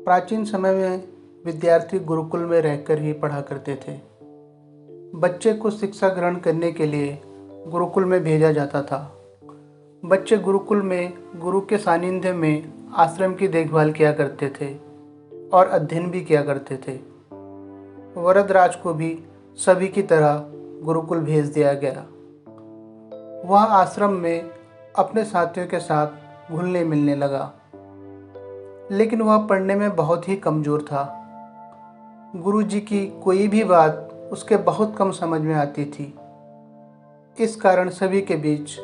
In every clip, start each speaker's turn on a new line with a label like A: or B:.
A: प्राचीन समय में विद्यार्थी गुरुकुल में रहकर ही पढ़ा करते थे। बच्चे को शिक्षा ग्रहण करने के लिए गुरुकुल में भेजा जाता था। बच्चे गुरुकुल में गुरु के सानिध्य में आश्रम की देखभाल किया करते थे और अध्ययन भी किया करते थे। वरदराज को भी सभी की तरह गुरुकुल भेज दिया गया। वह आश्रम में अपने साथियों के साथ घुलने मिलने लगा, लेकिन वह पढ़ने में बहुत ही कमज़ोर था। गुरुजी की कोई भी बात उसके बहुत कम समझ में आती थी। इस कारण सभी के बीच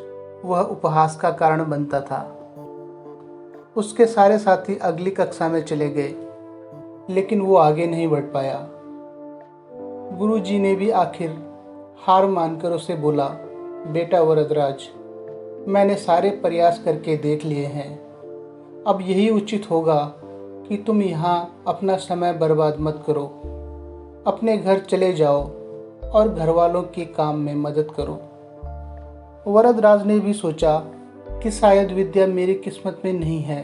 A: वह उपहास का कारण बनता था। उसके सारे साथी अगली कक्षा में चले गए, लेकिन वो आगे नहीं बढ़ पाया। गुरुजी ने भी आखिर हार मानकर उसे बोला, बेटा वरदराज, मैंने सारे प्रयास करके देख लिए हैं। अब यही उचित होगा कि तुम यहाँ अपना समय बर्बाद मत करो। अपने घर चले जाओ और घर वालों के काम में मदद करो। वरदराज ने भी सोचा कि शायद विद्या मेरी किस्मत में नहीं है,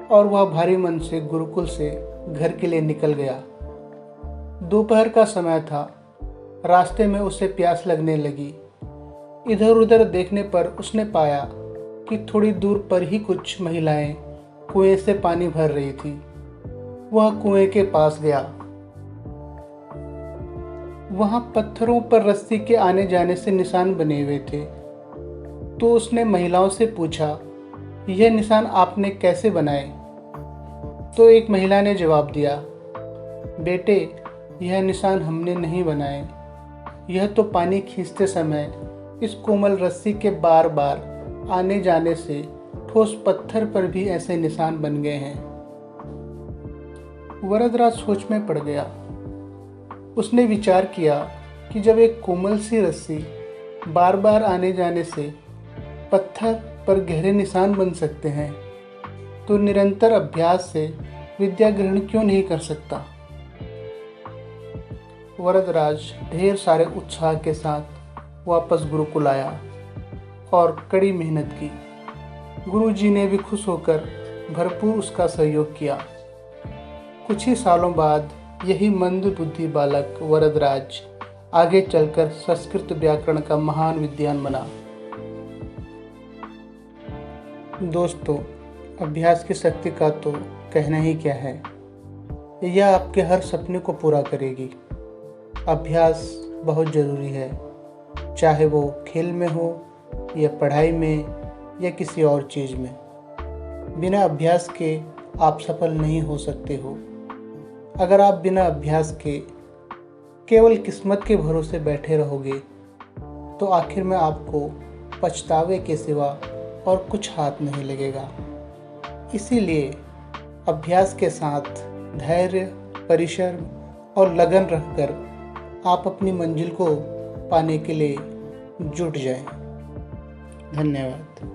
A: और वह भारी मन से गुरुकुल से घर के लिए निकल गया। दोपहर का समय था। रास्ते में उसे प्यास लगने लगी। इधर उधर देखने पर उसने पाया कि थोड़ी दूर पर ही कुछ महिलाएं कुएं से पानी भर रही थी। वह कुएं के पास गया। वहां पत्थरों पर रस्सी के आने जाने से निशान बने हुए थे। तो उसने महिलाओं से पूछा, यह निशान आपने कैसे बनाए? तो एक महिला ने जवाब दिया, बेटे, यह निशान हमने नहीं बनाए। यह तो पानी खींचते समय इस कोमल रस्सी के बार बार आने जाने से ठोस पत्थर पर भी ऐसे निशान बन गए हैं। वरदराज सोच में पड़ गया। उसने विचार किया कि जब एक कोमल सी रस्सी बार बार आने जाने से पत्थर पर गहरे निशान बन सकते हैं, तो निरंतर अभ्यास से विद्या ग्रहण क्यों नहीं कर सकता। वरदराज ढेर सारे उत्साह के साथ वापस गुरुकुल आया और कड़ी मेहनत की। गुरुजी ने भी खुश होकर भरपूर उसका सहयोग किया। कुछ ही सालों बाद यही मंद बुद्धि बालक वरदराज आगे चलकर संस्कृत व्याकरण का महान विद्वान बना। दोस्तों, अभ्यास की शक्ति का तो कहना ही क्या है। यह आपके हर सपने को पूरा करेगी। अभ्यास बहुत ज़रूरी है, चाहे वो खेल में हो या पढ़ाई में या किसी और चीज़ में। बिना अभ्यास के आप सफल नहीं हो सकते हो। अगर आप बिना अभ्यास के केवल किस्मत के भरोसे बैठे रहोगे, तो आखिर में आपको पछतावे के सिवा और कुछ हाथ नहीं लगेगा। इसीलिए अभ्यास के साथ धैर्य, परिश्रम और लगन रखकर आप अपनी मंजिल को पाने के लिए जुट जाएं। धन्यवाद।